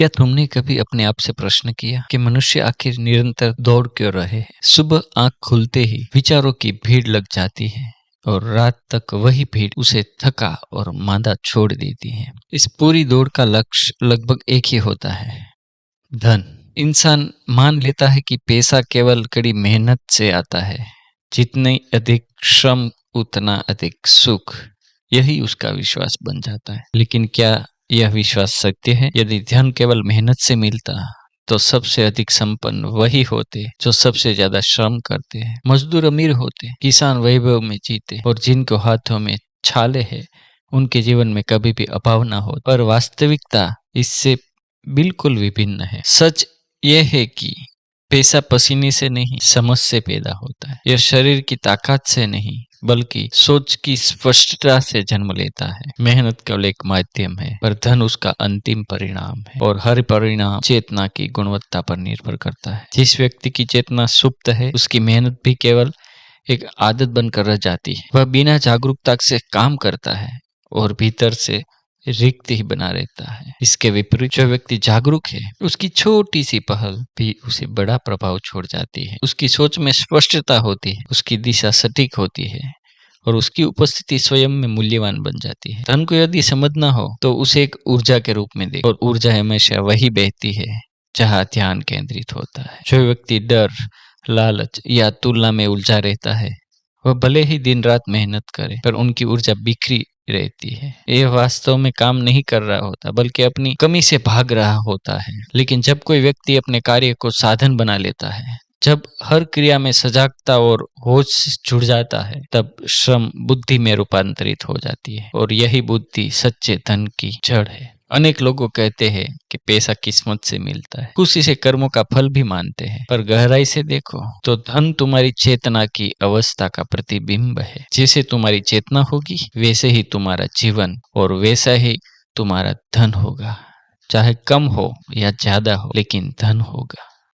क्या तुमने कभी अपने आप से प्रश्न किया कि मनुष्य आखिर निरंतर दौड़ क्यों रहे हैं? सुबह आंख खुलते ही विचारों की भीड़ लग जाती है और रात तक वही भीड़ उसे थका और मांदा छोड़ देती है। इस पूरी दौड़ का लक्ष्य लगभग एक ही होता है, धन। इंसान मान लेता है कि पैसा केवल कड़ी मेहनत से आता है। जितनी अधिक श्रम उतना अधिक सुख, यही उसका विश्वास बन जाता है। लेकिन क्या यह विश्वास सत्य है? यदि धन केवल मेहनत से मिलता तो सबसे अधिक संपन्न वही होते जो सबसे ज्यादा श्रम करते हैं। मजदूर अमीर होते, किसान वैभव में जीते और जिनको हाथों में छाले हैं उनके जीवन में कभी भी अभाव ना हो। पर वास्तविकता इससे बिल्कुल विभिन्न है। सच यह है कि पैसा पसीने से नहीं, समझ से पैदा होता है। यह शरीर की ताकत से नहीं बल्कि सोच की स्पष्टता से जन्म लेता है। मेहनत केवल एक माध्यम है पर धन उसका अंतिम परिणाम है, और हर परिणाम चेतना की गुणवत्ता पर निर्भर करता है। जिस व्यक्ति की चेतना सुप्त है उसकी मेहनत भी केवल एक आदत बनकर रह जाती है। वह बिना जागरूकता से काम करता है और भीतर से रिक्त ही बना रहता है। इसके विपरीत जो व्यक्ति जागरूक है उसकी छोटी सी पहल भी उसे बड़ा प्रभाव छोड़ जाती है। उसकी सोच में स्पष्टता होती है, उसकी दिशा सटीक होती है और उसकी उपस्थिति स्वयं में मूल्यवान बन जाती है। धन को यदि समझना हो तो उसे एक ऊर्जा के रूप में देखें, और ऊर्जा हमेशा वही बहती है जहाँ ध्यान केंद्रित होता है। जो व्यक्ति डर, लालच या तुलना में उलझा रहता है वह भले ही दिन रात मेहनत करे पर उनकी ऊर्जा बिखरी रहती है। यह वास्तव में काम नहीं कर रहा होता बल्कि अपनी कमी से भाग रहा होता है। लेकिन जब कोई व्यक्ति अपने कार्य को साधन बना लेता है, जब हर क्रिया में सजागता और होश जुड़ जाता है, तब श्रम बुद्धि में रूपांतरित हो जाती है और यही बुद्धि सच्चे धन की जड़ है। अनेक लोगों कहते हैं कि पैसा किस्मत से मिलता है, कुछ इसे कर्मों का फल भी मानते हैं, पर गहराई से देखो तो धन तुम्हारी चेतना की अवस्था का प्रतिबिंब है। जैसे तुम्हारी चेतना होगी वैसे ही तुम्हारा जीवन और वैसा ही तुम्हारा धन होगा। चाहे कम हो या ज्यादा हो, लेकिन धन होगा।